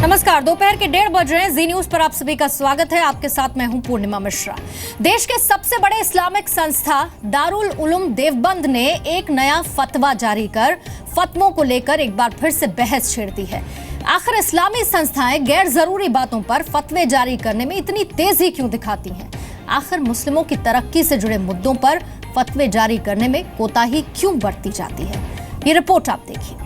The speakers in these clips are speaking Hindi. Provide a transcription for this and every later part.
नमस्कार, दोपहर के 1:30 बज रहे हैं। जी न्यूज पर आप सभी का स्वागत है। आपके साथ मैं हूं पूर्णिमा मिश्रा। देश के सबसे बड़े इस्लामिक संस्था दारुल उलूम देवबंद ने एक नया फतवा जारी कर फतवों को लेकर एक बार फिर से बहस छेड़ दी है। आखिर इस्लामी संस्थाएं गैर जरूरी बातों पर फतवे जारी करने में इतनी तेजी क्यों दिखाती हैं? आखिर मुस्लिमों की तरक्की से जुड़े मुद्दों पर फतवे जारी करने में कोताही क्यों बरती जाती है? ये रिपोर्ट आप देखिए।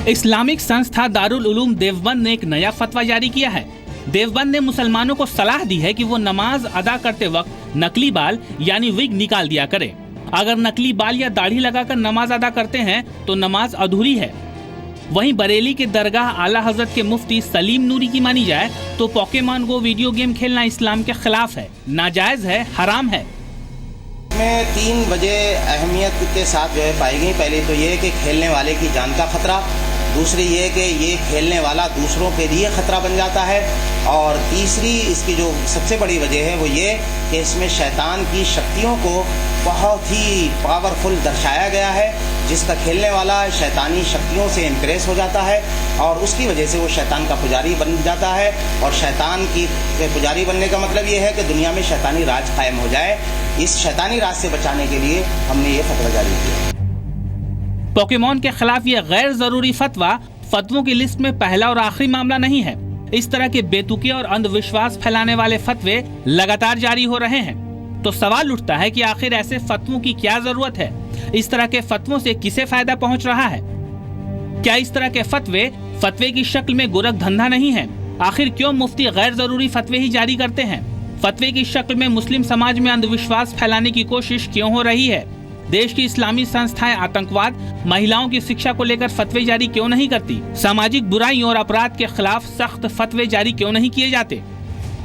इस्लामिक संस्था दारुल उलूम देवबंद ने एक नया फतवा जारी किया है। देवबंद ने मुसलमानों को सलाह दी है कि वो नमाज अदा करते वक्त नकली बाल यानी विग निकाल दिया करें। अगर नकली बाल या दाढ़ी लगाकर नमाज अदा करते हैं तो नमाज अधूरी है। वहीं बरेली के दरगाह आला हजरत के मुफ्ती सलीम नूरी की मानी जाए तो पोकेमॉन गो वीडियो गेम खेलना इस्लाम के खिलाफ है, नाजायज है, हराम है। में 3 वजह अहमियत के साथ जो है पाई गई। पहले तो ये कि खेलने वाले की जान का खतरा, दूसरी ये कि ये खेलने वाला दूसरों के लिए खतरा बन जाता है, और तीसरी इसकी जो सबसे बड़ी वजह है वो ये कि इसमें शैतान की शक्तियों को बहुत ही पावरफुल दर्शाया गया है, जिसका खेलने वाला शैतानी शक्तियों से इम्प्रेस हो जाता है और उसकी वजह से वो शैतान का पुजारी बन जाता है। और शैतान की पुजारी बनने का मतलब ये है कि दुनिया में शैतानी राज कायम हो जाए। इस शैतानी राज से बचाने के लिए हमने ये फतवा जारी किया। पोकेमॉन के खिलाफ ये गैर जरूरी फतवा फतवों की लिस्ट में पहला और आखिरी मामला नहीं है। इस तरह के बेतुके और अंधविश्वास फैलाने वाले फतवे लगातार जारी हो रहे हैं। तो सवाल उठता है कि आखिर ऐसे फतवों की क्या जरूरत है? इस तरह के फतवों से किसे फायदा पहुंच रहा है? क्या इस तरह के फतवे की शक्ल में गोरख धंधा नहीं है? आखिर क्यों मुफ्ती गैर जरूरी फतवे ही जारी करते हैं? फतवे की शक्ल में मुस्लिम समाज में अंधविश्वास फैलाने की कोशिश क्यों हो रही है? देश की इस्लामी संस्थाएं आतंकवाद, महिलाओं की शिक्षा को लेकर फतवे जारी क्यों नहीं करती? सामाजिक बुराइयों और अपराध के खिलाफ सख्त फतवे जारी क्यों नहीं किए जाते?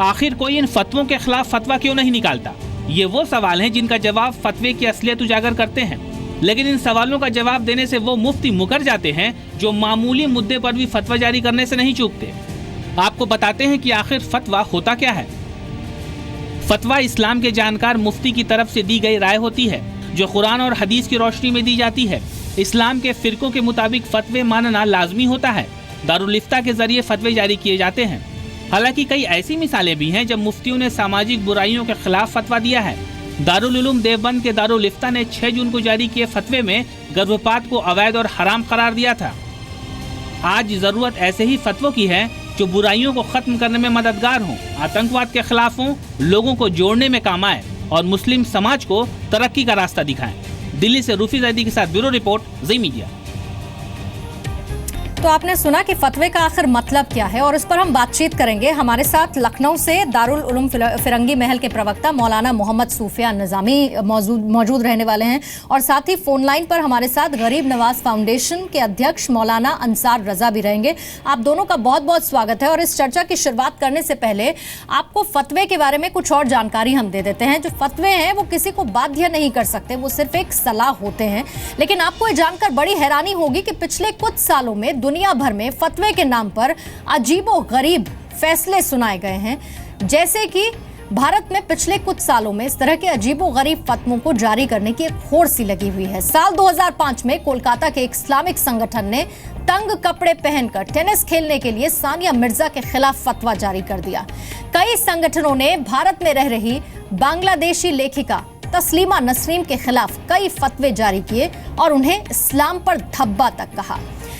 आखिर कोई इन फतवों के खिलाफ फतवा क्यों नहीं निकालता? ये वो सवाल हैं जिनका जवाब फतवे की असलियत उजागर करते हैं। लेकिन इन सवालों का जवाब देने से वो मुफ्ती मुकर जाते हैं जो मामूली मुद्दे पर भी फतवा जारी करने से नहीं चूकते। आपको बताते हैं कि आखिर फतवा होता क्या है। फतवा इस्लाम के जानकार मुफ्ती की तरफ से दी गई राय होती है जो कुरान और हदीस की रोशनी में दी जाती है। इस्लाम के फिरकों के मुताबिक फतवे मानना लाजमी होता है। दारुल इफ्ता के जरिए फतवे जारी किए जाते हैं। हालांकि कई ऐसी मिसालें भी हैं जब मुफ्तियों ने सामाजिक बुराइयों के खिलाफ फतवा दिया है। दारुल उलूम देवबंद के दारुल इफ्ता ने 6 जून को जारी किए फतवे में गर्भपात को अवैध और हराम करार दिया था। आज जरूरत ऐसे ही फतवों की है जो बुराइयों को खत्म करने में मददगार हों, आतंकवाद के खिलाफ हों, लोगों को जोड़ने में काम आए और मुस्लिम समाज को तरक्की का रास्ता दिखाएं। दिल्ली से रूफी जैदी के साथ ब्यूरो रिपोर्ट, जी मीडिया। तो आपने सुना कि फतवे का आखिर मतलब क्या है और इस पर हम बातचीत करेंगे। हमारे साथ लखनऊ से दारुल उलूम फिरंगी महल के प्रवक्ता मौलाना मोहम्मद सूफियान निजामी मौजूद रहने वाले हैं और साथ ही फोन लाइन पर हमारे साथ गरीब नवाज फाउंडेशन के अध्यक्ष मौलाना अंसार रजा भी रहेंगे। आप दोनों का बहुत बहुत स्वागत है। और इस चर्चा की शुरुआत करने से पहले आपको फतवे के बारे में कुछ और जानकारी हम दे देते हैं। जो फतवे हैं वो किसी को बाध्य नहीं कर सकते, वो सिर्फ एक सलाह होते हैं। लेकिन आपको ये जानकर बड़ी हैरानी होगी कि पिछले कुछ सालों में दुनिया भर में फतवे के नाम पर अजीबो गरीब फैसले सुनाए गए हैं। जैसे कि भारत में पिछले कुछ सालों में इस तरह के अजीबो गरीब फतवों को जारी करने की एक होड़ सी लगी हुई है। साल 2005 में कोलकाता के एक इस्लामिक संगठन ने तंग कपड़े पहनकर टेनिस खेलने के लिए सानिया मिर्जा के खिलाफ फतवा जारी कर दिया। कई संगठनों ने भारत में रह रही बांग्लादेशी लेखिका तस्लीमा नसरीन के खिलाफ कई फतवे जारी किए और उन्हें इस्लाम पर धब्बा तक कहा।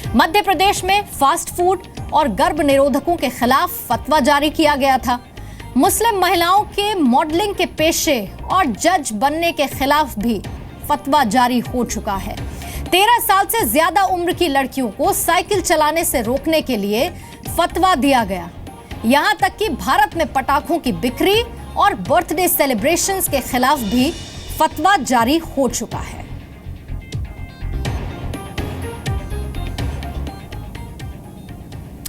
मध्य प्रदेश में फास्ट फूड और गर्भ निरोधकों के खिलाफ फतवा जारी किया गया था। मुस्लिम महिलाओं के मॉडलिंग के पेशे और जज बनने के खिलाफ भी फतवा जारी हो चुका है। 13 साल से ज्यादा उम्र की लड़कियों को साइकिल चलाने से रोकने के लिए फतवा दिया गया। यहां तक कि भारत में पटाखों की बिक्री और बर्थडे सेलिब्रेशंस के खिलाफ भी फतवा जारी हो चुका है।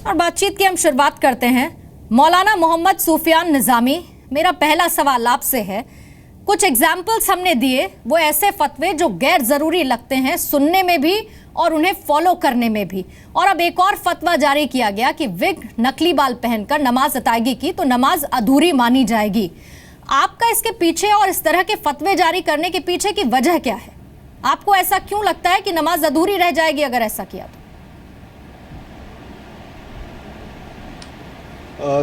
और बातचीत की हम शुरुआत करते हैं। मौलाना मोहम्मद सूफियान निजामी, मेरा पहला सवाल आपसे है, कुछ एग्जाम्पल्स हमने दिए, वो ऐसे फतवे जो गैर जरूरी लगते हैं सुनने में भी और उन्हें फॉलो करने में भी, और अब एक और फतवा जारी किया गया कि विग नकली बाल पहनकर नमाज अदायगी की तो नमाज अधूरी मानी जाएगी। आपका इसके पीछे और इस तरह के फतवे जारी करने के पीछे की वजह क्या है? आपको ऐसा क्यों लगता है कि नमाज अधूरी रह जाएगी अगर ऐसा किया तो?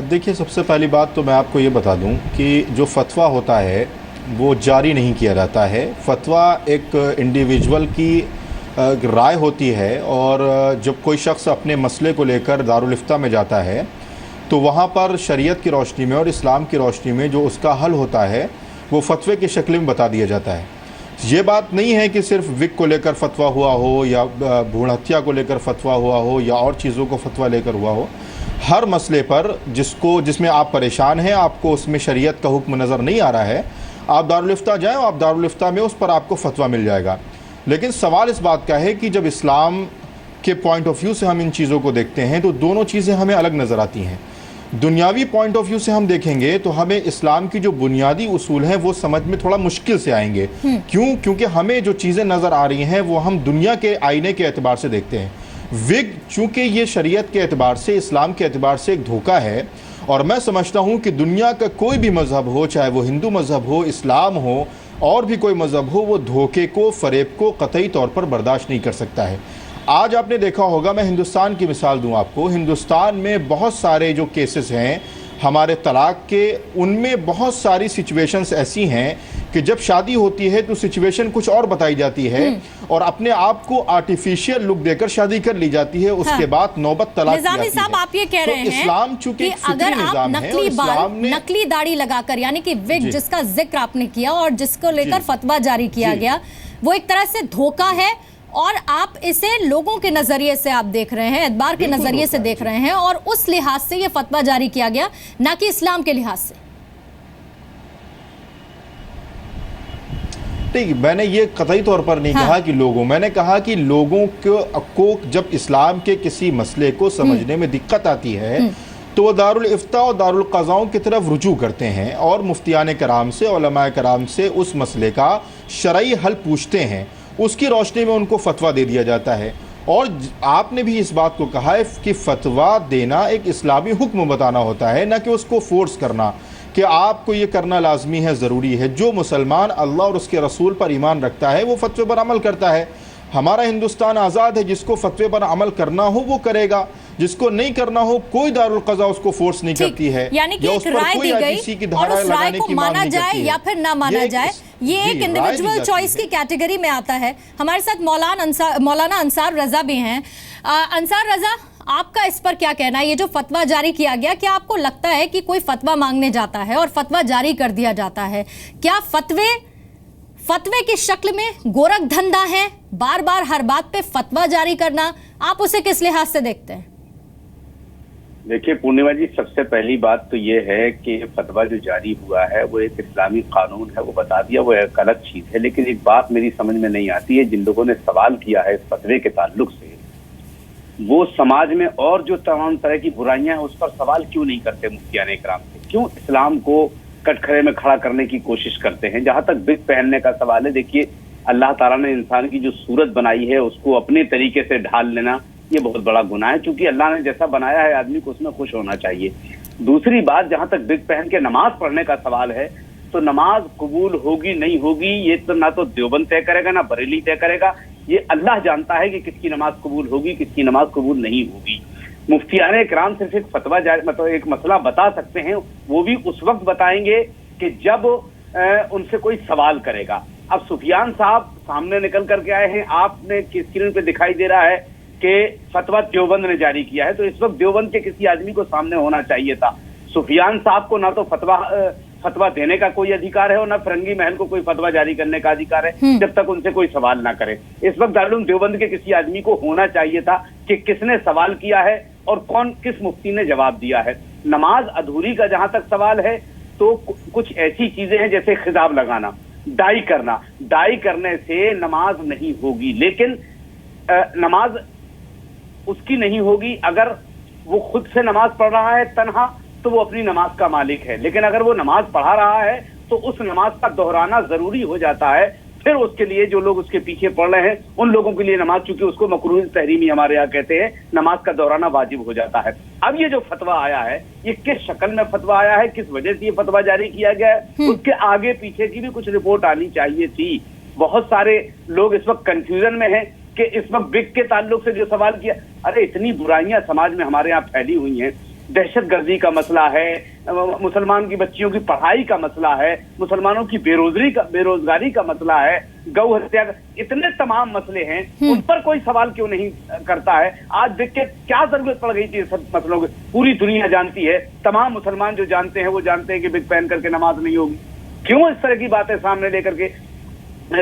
देखिए, सबसे पहली बात तो मैं आपको ये बता दूं कि जो फतवा होता है वो जारी नहीं किया जाता है। फतवा एक इंडिविजुअल की राय होती है, और जब कोई शख्स अपने मसले को लेकर दारुल इफ्ता में जाता है तो वहाँ पर शरीयत की रोशनी में और इस्लाम की रोशनी में जो उसका हल होता है वो फतवे की शक्ल में बता दिया जाता है। ये बात नहीं है कि सिर्फ विग को लेकर फतवा हुआ हो या भ्रूण हत्या को लेकर फतवा हुआ हो या और चीज़ों को फतवा लेकर हुआ हो। हर मसले पर जिसमें आप परेशान हैं, आपको उसमें शरीयत का हुक्म नज़र नहीं आ रहा है, आप दारुल इफ्ता जाएँ, आप दारुल इफ्ता में उस पर आपको फतवा मिल जाएगा। लेकिन सवाल इस बात का है कि जब इस्लाम के पॉइंट ऑफ व्यू से हम इन चीज़ों को देखते हैं तो दोनों चीज़ें हमें अलग नज़र आती हैं। दुनियावी पॉइंट ऑफ व्यू से हम देखेंगे तो हमें इस्लाम की जो बुनियादी उसूल हैं वो समझ में थोड़ा मुश्किल से आएंगे। क्योंकि हमें जो चीज़ें नज़र आ रही हैं वो हम दुनिया के आईने के एतबार से देखते हैं। विग चूँकि ये शरीयत के एतबार से, इस्लाम के एतबार से एक धोखा है, और मैं समझता हूँ कि दुनिया का कोई भी मज़हब हो, चाहे वो हिंदू मज़हब हो, इस्लाम हो और भी कोई मज़हब हो, वो धोखे को, फ़रेब को कतई तौर पर बर्दाश्त नहीं कर सकता है। आज आपने देखा होगा, मैं हिंदुस्तान की मिसाल दूं आपको, हिंदुस्तान में बहुत सारे जो केसेस हैं हमारे तलाक के, उनमें बहुत सारी सिचुएशंस ऐसी हैं कि जब शादी होती है तो सिचुएशन कुछ और बताई जाती है और अपने आप को आर्टिफिशियल लुक देकर शादी कर ली जाती है। उसके बाद नौबत तलाक की जाती है। साहब, आप ये कह रहे हैं इस्लाम चूंकि अगर आप नकली बाल, नकली दाढ़ी लगाकर, यानी कि विग जिसका जिक्र आपने किया और जिसको लेकर फतवा जारी किया गया, वो एक तरह से धोखा है, और आप इसे लोगों के नजरिए से आप देख रहे हैं, एतबार के नजरिए से देख रहे हैं, और उस लिहाज से ये फतवा जारी किया गया, ना कि इस्लाम के लिहाज से। ठीक, मैंने ये कतई तौर पर नहीं कहा कि लोगों, मैंने कहा कि लोगों को जब इस्लाम के किसी मसले को समझने में दिक्कत आती है तो वो दारुल इफ्ता और दारुल क़ज़ाओं की तरफ रुजू करते हैं और मुफ्तियान कराम से, उलमाए कराम से उस मसले का शरई हल पूछते हैं। उसकी रोशनी में उनको फतवा दे दिया जाता है। और आपने भी इस बात को कहा है कि फतवा देना एक इस्लामी हुक्म बताना होता है, न कि उसको फोर्स करना कि आपको ये करना लाजमी है, ज़रूरी है। जो मुसलमान अल्लाह और उसके रसूल पर ईमान रखता है वो फतवे पर अमल करता है। हमारा हिंदुस्तान आज़ाद है, जिसको फतवे पर अमल करना हो वो करेगा, जिसको नहीं करना हो कोई दारुल क़ज़ा उसको फोर्स नहीं करती है। यानी कि एक राय दी गई और उस राय को माना जाए या फिर ना माना जाए, ये एक इंडिविजुअल चॉइस की कैटेगरी में आता है। हमारे साथ मौलाना अंसार रजा भी हैं। अंसार रजा, आपका इस पर क्या कहना है? ये जो फतवा जारी किया गया, क्या आपको लगता है कि कोई फतवा मांगने जाता है और फतवा जारी कर दिया जाता है, क्या फतवे की शक्ल में गोरख धंधा है, बार बार हर बात पे फतवा जारी करना? आप उसे किस लिहाज से देखते हैं? देखिए पूर्णिमा जी, सबसे पहली बात तो ये है कि फतवा जो जारी हुआ है वो एक इस्लामी कानून है, वो बता दिया, वो एक अलग चीज है। लेकिन एक बात मेरी समझ में नहीं आती है, जिन लोगों ने सवाल किया है इस फतवे के ताल्लुक से, वो समाज में और जो तमाम तरह की बुराइयां हैं उस पर सवाल क्यों नहीं करते मुफ्तियान इकराम से? क्यों इस्लाम को कटघरे में खड़ा करने की कोशिश करते हैं? जहां तक बिग पहनने का सवाल है, देखिए अल्लाह ताला ने इंसान की जो सूरत बनाई है उसको अपने तरीके से ढाल लेना ये बहुत बड़ा गुनाह है, क्योंकि अल्लाह ने जैसा बनाया है आदमी को उसमें खुश होना चाहिए। दूसरी बात, जहां तक बिग पहन के नमाज पढ़ने का सवाल है, तो नमाज कबूल होगी नहीं होगी ये तो ना तो देवबंद तय करेगा ना बरेली तय करेगा। ये अल्लाह जानता है कि किसकी नमाज कबूल होगी, किसकी नमाज कबूल नहीं होगी। मुफ्तियान इकराम सिर्फ एक फतवा मतलब एक मसला बता सकते हैं, वो भी उस वक्त बताएंगे कि जब उनसे कोई सवाल करेगा। अब सुफियान साहब सामने निकल करके आए हैं, आपने स्क्रीन पे दिखाई दे रहा है कि फतवा देवबंद ने जारी किया है, तो इस वक्त देवबंद के किसी आदमी को सामने होना चाहिए था। सुफियान साहब को ना तो फतवा देने का कोई अधिकार है और ना फिरंगी महल को कोई फतवा जारी करने का अधिकार है, जब तक उनसे कोई सवाल ना करे। इस वक्त दारुल उलूम देवबंद के किसी आदमी को होना चाहिए था कि किसने सवाल किया है और कौन किस मुफ्ती ने जवाब दिया है। नमाज अधूरी का जहां तक सवाल है, तो कुछ ऐसी चीजें हैं जैसे खिताब लगाना, डाई करना, डाई करने से नमाज नहीं होगी, लेकिन नमाज उसकी नहीं होगी अगर वो खुद से नमाज पढ़ रहा है तन्हा, तो वो अपनी नमाज का मालिक है। लेकिन अगर वो नमाज पढ़ा रहा है तो उस नमाज का दोहराना जरूरी हो जाता है। फिर उसके लिए जो लोग उसके पीछे पढ़ रहे हैं उन लोगों के लिए नमाज, चूंकि उसको मकरूह तहरीमी हमारे यहाँ कहते हैं, नमाज का दोहराना वाजिब हो जाता है। अब ये जो फतवा आया है, ये किस शक्ल में फतवा आया है, किस वजह से ये फतवा जारी किया गया है, उसके आगे पीछे की भी कुछ रिपोर्ट आनी चाहिए थी। बहुत सारे लोग इस वक्त कंफ्यूजन में हैं कि इस वक्त विग के ताल्लुक से जो सवाल किया, अरे इतनी बुराइयां समाज में हमारे यहाँ फैली हुई हैं, दहशतगर्दी का मसला है, मुसलमान की बच्चियों की पढ़ाई का मसला है, मुसलमानों की बेरोजगारी का मसला है, गौ हत्या का, इतने तमाम मसले हैं, उन पर कोई सवाल क्यों नहीं करता है? आज देख के क्या जरूरत पड़ गई थी सब मसलों की? पूरी दुनिया जानती है, तमाम मुसलमान जो जानते हैं वो जानते हैं कि बिग पहन करके नमाज नहीं होगी। क्यों इस तरह की बातें सामने लेकर के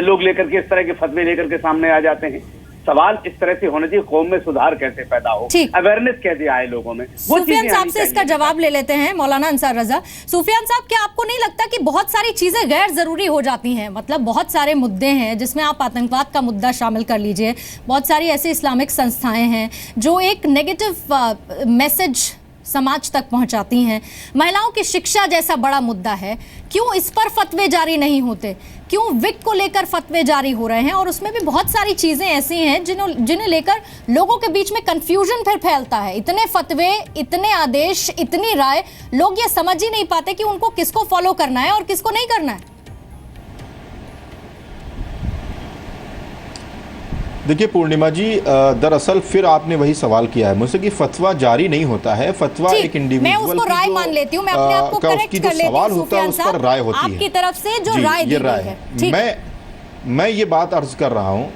लोग लेकर के इस तरह के फतवे लेकर के सामने आ जाते हैं? सवाल इस तरह से होना चाहिए, कौम में सुधार कैसे पैदा हो, अवेयरनेस कैसे आए लोगों में, वो सुफियान साहब से इसका जवाब ले लेते हैं। मौलाना अंसार रजा, सुफियान साहब, क्या आपको नहीं लगता कि बहुत सारी चीजें गैर जरूरी हो जाती हैं? मतलब बहुत सारे मुद्दे हैं जिसमें आप आतंकवाद का मुद्दा शामिल कर लीजिए, बहुत सारी ऐसी इस्लामिक संस्थाएं हैं जो एक नेगेटिव मैसेज समाज तक पहुंचाती हैं, महिलाओं की शिक्षा जैसा बड़ा मुद्दा है, क्यों इस पर फतवे जारी नहीं होते? क्यों विग को लेकर फतवे जारी हो रहे हैं? और उसमें भी बहुत सारी चीजें ऐसी हैं जिन्हें लेकर लोगों के बीच में कंफ्यूजन फिर फैलता है। इतने फतवे, इतने आदेश, इतनी राय, लोग ये समझ ही नहीं पाते कि उनको किसको फॉलो करना है और किसको नहीं करना है। देखिए पूर्णिमा जी, दरअसल फिर आपने वही सवाल किया है मुझसे कि फतवा जारी नहीं होता है। फतवा एक इंडिविजुअल, मैं उसको राय मान लेती हूँ, मैं अपने आप को करेक्ट कर लेती हूँ, सवाल होता है उस पर राय होती है आपकी तरफ से जो राय दी गई है। मैं ये बात अर्ज कर रहा हूँ,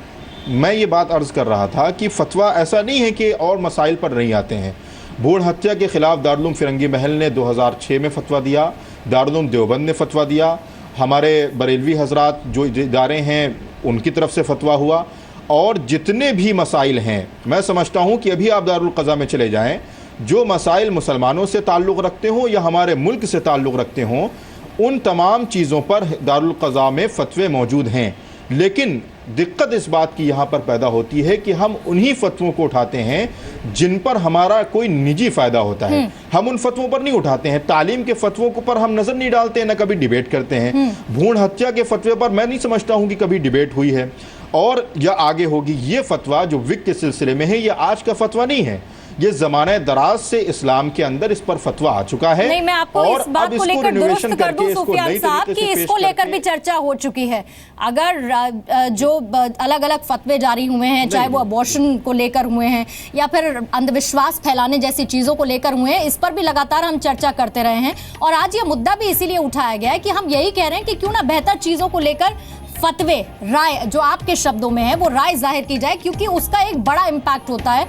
मैं ये बात अर्ज कर रहा था कि फतवा ऐसा नहीं है कि और मसाइल पर नहीं आते हैं। भ्रूण हत्या के खिलाफ दारुल उलूम फिरंगी महल ने 2006 में फतवा दिया, दारुल उलूम देवबंद ने फतवा दिया, हमारे बरेलवी हजरात जो इदारे हैं उनकी तरफ से फतवा हुआ, और जितने भी मसाइल हैं, मैं समझता हूं कि अभी आप दारुल क़ज़ा में चले जाएं, जो मसाइल मुसलमानों से ताल्लुक़ रखते हों या हमारे मुल्क से ताल्लुक़ रखते हों, उन तमाम चीज़ों पर दारुल क़ज़ा में फतवे मौजूद हैं। लेकिन दिक्कत इस बात की यहाँ पर पैदा होती है कि हम उन्हीं फतवों को उठाते हैं जिन पर हमारा कोई निजी फ़ायदा होता है, हम उन फतवों पर नहीं उठाते हैं। तालीम के फतवों पर हम नज़र नहीं डालते हैं, न कभी डिबेट करते हैं। भ्रूण हत्या के फतवे पर मैं नहीं समझता हूँ कि कभी डिबेट हुई है और या आगे होगी। ये फतवा जो विग के सिलसिले में है, ये आज का फतवा नहीं है, ये ज़माने दराज से इस्लाम के अंदर इस पर फतवा आ चुका है। नहीं, मैं आपको इस बात को लेकर दुरुस्त कर दूं सुफियान साहब कि इसको लेकर भी चर्चा हो चुकी है। अगर जो अलग अलग फतवे जारी हुए हैं, चाहे वो अबॉर्शन को लेकर हुए हैं या फिर अंधविश्वास फैलाने जैसी चीज़ों को लेकर हुए हैं, इस पर भी लगातार हम चर्चा करते रहे हैं। और आज ये मुद्दा भी इसीलिए उठाया गया है कि हम यही कह रहे हैं कि क्यों ना बेहतर चीज़ों को लेकर फतवे, राय, जो आपके शब्दों में है वो राय जाहिर की जाए, क्योंकि उसका एक बड़ा इम्पैक्ट होता है